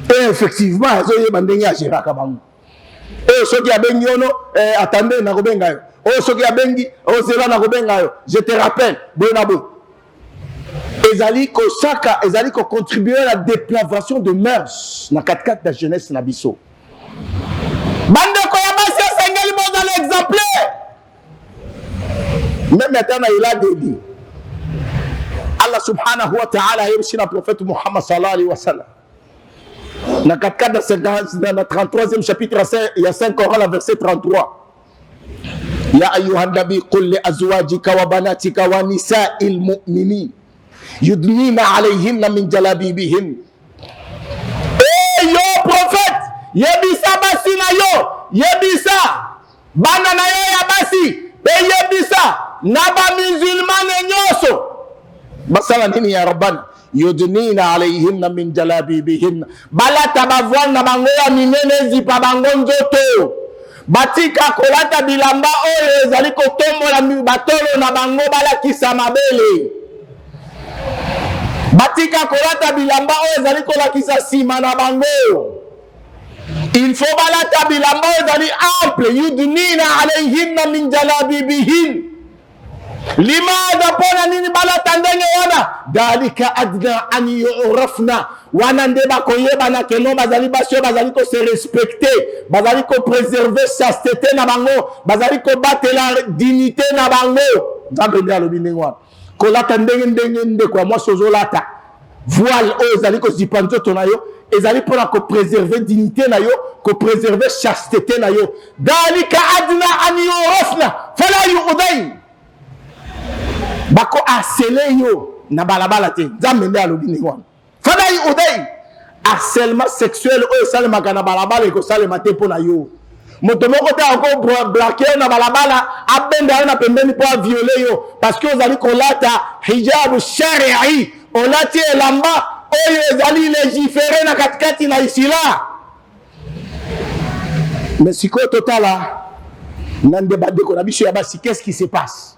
Et effectivement, ils ont bandenge à gérer kabango. Oh, ceux qui a bengi ono, attendez, na kobenga yo. Oh, ceux qui a bengi, oh, zela na kobenga yo. Je te rappelle, bonabo. Ezali ko saka, ezali ko contribuer à la dépravation de mœurs na 4-4 de jeunesse na biso. Bande ko ya basi sengeli mo dans l'exemplaire. Même maintenant il a dit. Allah subhanahu wa ta'ala yebsi na prophète Muhammad sallallahu alayhi wa sallam. Dans le 33e chapitre, il y a 5 Coran, le verset 33. Ya ayyuhan nabi qul li azwajika wa banatika wa nisa'il mu'minin yudnina alayhinna min jalabibihin. Eh yo prophète, yebisa basi na yo, yebisa bana na yo ya basi, yebisa na ba musulman nyoso. Basala nini ya rabbana? Yudnina alayhinna min jalabibihin. Balata bavwana bango ya minene zipa bango nzoto. Batika kolata bilamba oyo ezali kotombola batolo na bango balakisa mabele. Batika kolata bilamba oyo ezali kolakisa sima na bango. Il faut balata bilamba oyo ezali ample. Yudnina alayhinna min jalabibihin. Limadha pona nini bala tandenge wana dalika adna an yu'rafna wana ndeba koyeba na keno bazali basio bazali ko se respecter bazali ko préserver chasteté na bango bazali ko battre la dignité na bango nzambe ndi alobi ndenge wana ko lata ndenge nde kwa mwa sozo lata voile o ezali ko zipa nzoto na yo ezali pona ko préserver dignité na yo ko préserver chasteté na yo dalika adna an yu'rafna fala yu'dai bako harceler yo na balabala te nzambe nde alobi ndenge wana fada yi odei harcèlement sexuel oyo esalemaka na balabala ekosalema te mpo na yo moto moko te ako braquer na balabala abenda na pembeni po violer yo parce que ozali kolata hijab shar'i olati elamba oyo ezali légiféré na katikati na isila. Mais sikoyo totala na ndeba ndeko na biso ya basi, qu'est-ce qui se passe?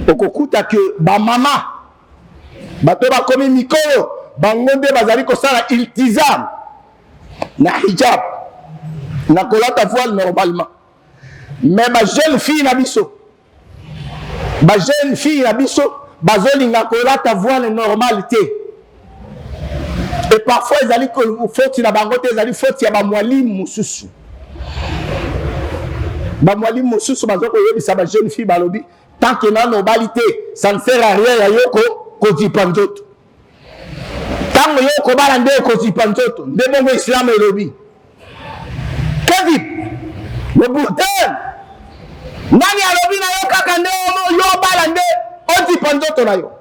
Okokuta ke ba mama bato bakomi mikolo bango nde bazali kosala iltizam na hijab na kolata voile normalement. Mais ba jeune fille na biso bazolinga kolata voile normal te. Et parfois ezali faute na bango te, ezali faute ya ba mwalimu mususu. Ba mwalimu mususu bazoko yebisa ba jeune fille balobi tant que na normalité ça ne sert à rien ya yoko kozipa nzoto. Tango yoko bala nde kozipa nzoto nde bongo islam elobi. Kevin le boutin nani alobi na yo kaka nde yo bala nde ozipa nzoto na yo.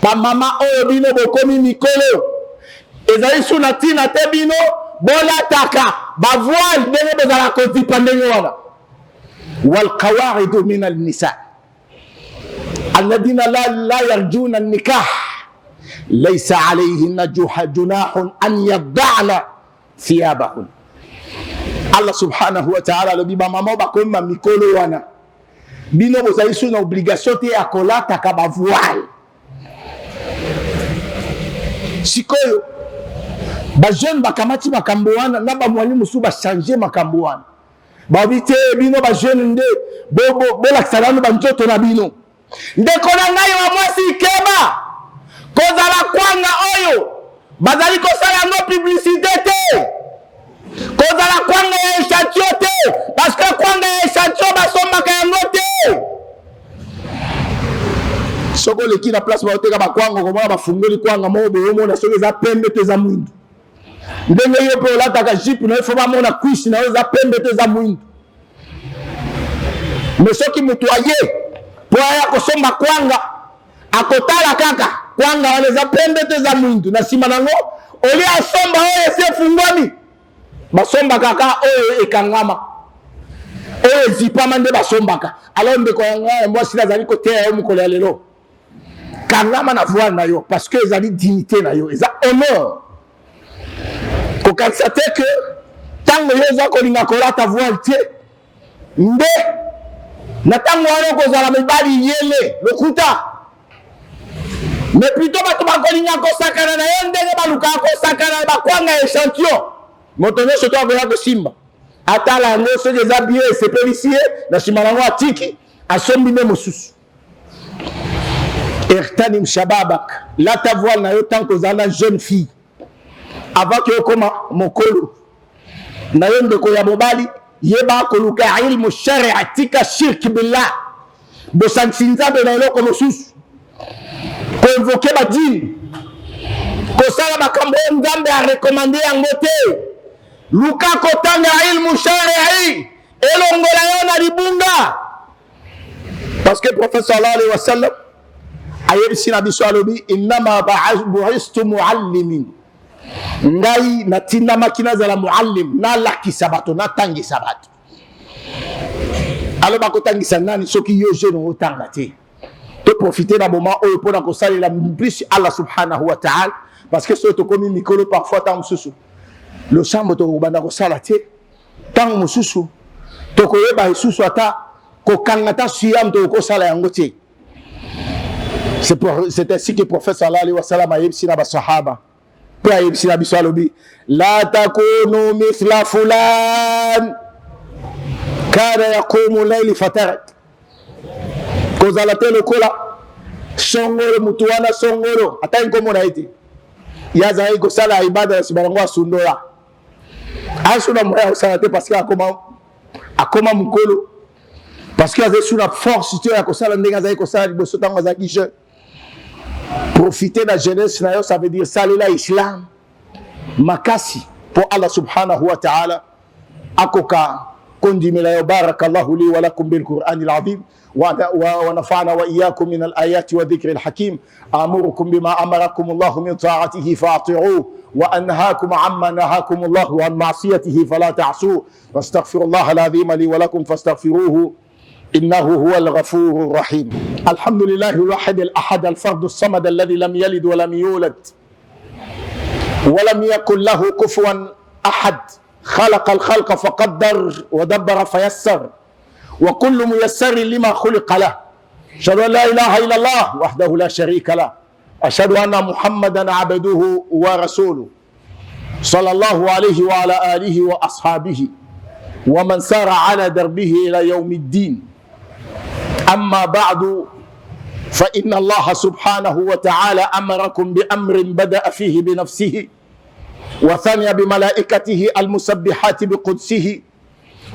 Ba mama oyo bino bokomi mikolo ezali suna tina te bino bolataka ba voile ndenge bezala kozipa ndenge wana. Wal qawaidu min al nisa alladhina la yarjuna an nikah laysa alayhinna junahun an yad'ana thiyabahun. Allah subhanahu wa ta'ala lobi ba mama bakomi mikolo wana bino bozali suna obligation te ya kolataka ba voile. Sikoyo ba jeune bakamati makambo wana na ba mwalimu su ba changer makambo wana babite bino ba jeune nde bolakisa nanu banzoto na bino ndeko na ngai wa mwasi keba kozala kwanga oyo bazali kosala yango publicité te, kozala kwanga ya échantillon te parce que kwanga ya échantillon basombaka yango te. Soko leki na place baoteka bakwanga komona bafungoli kwanga moko boyomona soki eza pembe te eza mwindu ndenge yo mpe olataka jipe na yo fo bamona kushi na yo eza pembe te eza mwindu. Mais soki moto aye po aya kosomba kwanga akotala kaka kwanga wana eza pembe te eza mwindu na nsima nango oli asomba oyo esi efungwami basomba kaka oyo ekangama oyo ezipama nde basombaka. Alors ndeko yanga mwasi nazali koteya yo mokolo ya lelo kangama na voile na yo parce que ezali dignité na yo eza honneur. Kokanisa te ke tango yo eza kolinga kolata voile te nde na tango wana kozala mibali yele lokuta. Mais plutôt bato bakolinga kosakana na yo ndenge balukaka kosakana bakwanga échantillon moto nyonso to akoya kosimba atala yango soki eza bien esepelisi ye na nsima nango atiki asombi nde mosusu. Irtanim shababak lata voile na yo tant kozala na jeune fille avant ke okoma mokolo na yo ndeko ya mobali yeba koluka ilmu shari tika shirk billah bosanisi nzambe na eloko mosusu koinvoke badini kosala makambo oyo nzambe arekomande yango te. Luka kotanga ilmu shari elongola yo na libunga parce que prophète sallallahu alayhi wa sallam ayebisi na biso alobi innama bu'istu muallimin ngai natindamaki nazala muallim nalakisa bato natangisa bato. Alors bakotangisa nani soki yo jeune otanga te to profiter na moment oyo mpona kosalela plus Allah subhanahu wa ta'ala parce que soki tokomi mikolo parfois ntango mosusu losambo tokobanda kosala te ntango mosusu tokoyeba lisusu ata kokanga ta siyam tokosala yango te. C'est ainsi que le prophète sallallahu alayhi wa sallam a yebisi na basahaba pe ayebisi na biso alobi la takunu mithla fulan kana yaqumu layli fatarat. Kozala te lokola songolo mutu wana songolo ata nkomona ete yazali kosala ibada ya nsima nango asundola asuna moya kosala te parce que akoma mokolo parce que azali suna force te ya kosala ndenge azali kosala liboso ntango azalaki jeune. Profiter de la jeunesse, ça veut dire salela islam makasi pour Allah subhanahu wa ta'ala akoka كندي من بارك الله لي ولكم بالقرآن العظيم ونفعنا وإياكم من الآيات والذكر الحكيم. آمركم بما أمركم الله من طاعته فأطيعوه وأنهاكم عما نهاكم الله عن معصيته فلا تعصوه. واستغفر الله العظيم لي ولكم فاستغفروه إنه هو الغفور الرحيم. الحمد لله الواحد الأحد الفرد الصمد الذي لم يلد ولم يولد ولم يكن له كفوا أحد. خلق الخلق فقدر ودبر فيسر وكل ميسر لما خلق له. أشهد أن لا إله إلا الله وحده لا شريك له. أشهد أن محمدا عبده ورسوله صلى الله عليه وعلى آله وأصحابه ومن سار على دربه إلى يوم الدين. أما بعد فإن الله سبحانه وتعالى أمركم بأمر بدأ فيه بنفسه وثني بملائكته المسبحات بقدسه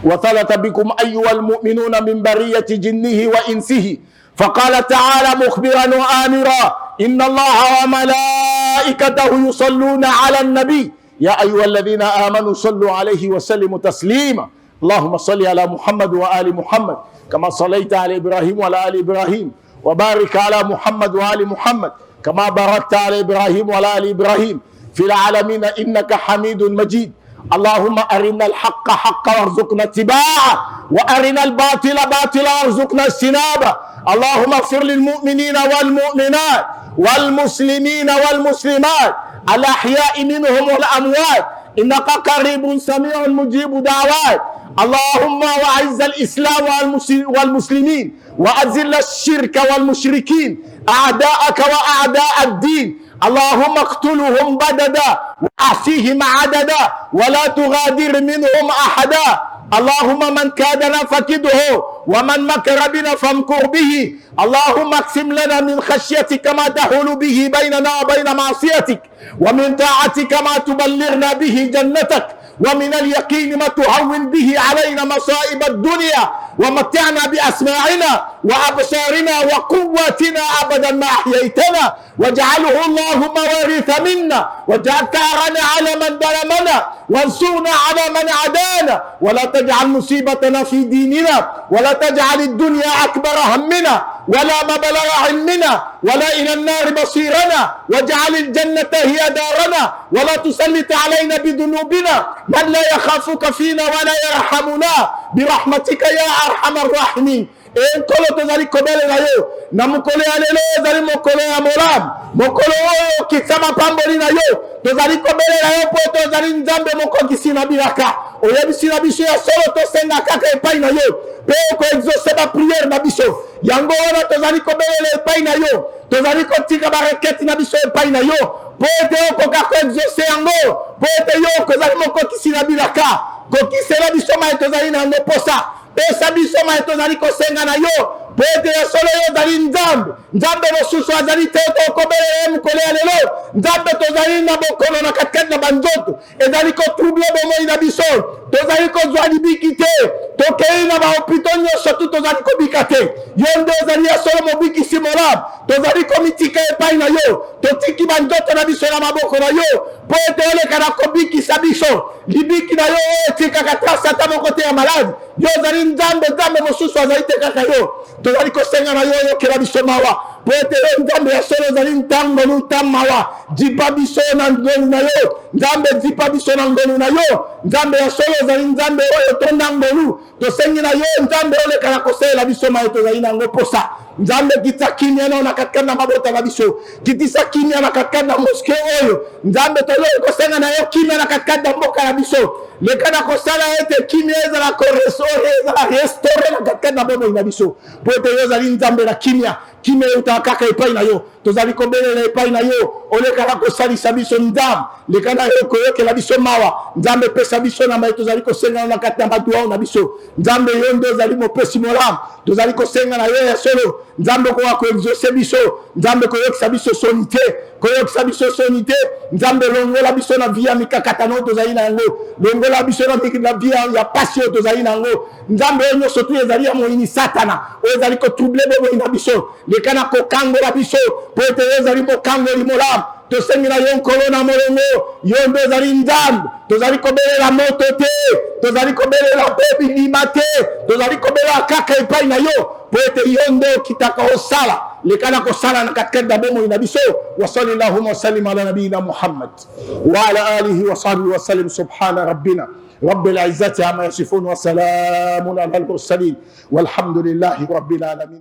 وثلث بكم أيها المؤمنون من برية جنه وإنسه فقال تعالى مخبرا وآمرا إن الله وملائكته يصلون على النبي يا أيها الذين آمنوا صلوا عليه وسلموا تسليما. اللهم صل على محمد وآل محمد كما صليت على إبراهيم وعلى آل إبراهيم وبارك على محمد وآل محمد كما باركت على إبراهيم وعلى آل إبراهيم في العالمين إنك حميد مجيد. اللهم أرنا الحق حقا وارزقنا اتباعه وأرنا الباطل باطلا وارزقنا اجتنابه. اللهم اغفر للمؤمنين والمؤمنات والمسلمين والمسلمات الأحياء منهم والأموات إنك قريب سميع مجيب دعوات. اللهم وأعز الإسلام والمسلمين وأذل الشرك والمشركين أعداءك وأعداء الدين. اللهم اقتلهم بددا وأحصيهم عددا ولا تغادر منهم أحدا. اللهم من كادنا فكده ومن مكر بنا فامكر به. اللهم اقسم لنا من خشيتك ما تحول به بيننا وبين معصيتك ومن طاعتك ما تبلغنا به جنتك ومن اليقين ما تهون به علينا مصائب الدنيا ومتعنا بأسماعنا وأبصارنا وقوتنا أبدا ما أحييتنا واجعله اللهم وارث منا واجعل ثارنا على من ظلمنا وانصرنا على من عادانا ولا تجعل مصيبتنا في ديننا ولا تجعل الدنيا أكبر همنا ولا مبلغ علمنا ولا إلى النار مصيرنا واجعل الجنة هي دارنا ولا تسلط علينا بذنوبنا من لا يخافك فينا ولا يرحمنا برحمتك يا أرحم الراحمين. Enkolo tozali kobele na yo na mokolo ya lelo ezali mokolo ya molam mokolo oyo kisama pamboli na yo tozali kobele na yo po tozali nzambe mokokisi na bilaka oyebisi na biso ya solo tosenga kaka epai na yo pe koexauce ba priere na biso yango wana tozali kobele epai na yo tozali kotika bareketi na biso epai na yo po ete okoka koexauce yango po ete yo kozali mokokisi na bilaka kokisela biso mae tozali na yango posa pesa biso mae tozali kosenga na yo po ete ya solo yo ozali nzambe mosusu azali te tokobele ye mokolo ya lelo nzambe tozali na bokono na katikati na banzoto ezali kotrouble bomoi na biso tozali kozwa libiki te tokei na bahopito nyonso tu tozali kobika te yo nde ozali ya solo mobikisi malamu tozali komitika epai na yo totiki banzoto na biso na maboko na yo po ete oleka na kobikisa biso libiki na yo oyo etikaka trase ata moko te ya maladi yo ozali nzambe mosusu azali te kaka yo tozali kosenga na yo oyokela biso mawa po ete yo nzambe ya solo ozali ntangolu ntamawa jipa biso na ngolu na yo nzambe jipa biso na ngolu na yo nzambe ya solo ozali nzambe oyo tonda ngolu tosengi na yo nzambe oleka na kosalela biso maye tozali nango posa nzambe kitisa kimia na katikati na mabota na biso kitisa kimia na katikati na moske oyo nzambe tozali kosenga na yo kimia na katikati na mboka na biso leka na kosala ete kimia ezala koresore ezala restore na katikati na bomoi na biso po ete yo ozali nzambe na kimia utaka kaka epai na yo tozali kobelela epai na yo oleka na kosalisa biso nzambe leka na yo koyokela biso mawa nzambe pesa biso na mai tozali kosenga na kati na baduao na biso nzambe yo nde ozali mopesi molamu tozali kosenga na yo ya solo nzambe kowa koexauce biso nzambe koyokisa biso soni te koyokisa biso soni te nzambe longola biso na via mikakatano tozali na yango longola biso na via ya pasi oyo tozali na yango nzambe oyo nyonso tu ezali ya moyini satana oyo ezali kotrouble bomoi na biso leka na kokangola biso po ete yo ezali mokangoli molamu tosengela yo nkolo na molongo yo nde ozali nzambe tozali kobelela moto te tozali kobelela mpe bibima te tozali kobelela kaka epai na yo po ete yo nde okitaka osala lekana kosala na katikati na bomoi na biso wa sallallahu wa sallim ala nabiyina Muhammad wa ala alihi wa sahbihi wa sallim subhana rabbina رب العزة عما يصفون وسلام على المرسلين والحمد لله رب العالمين.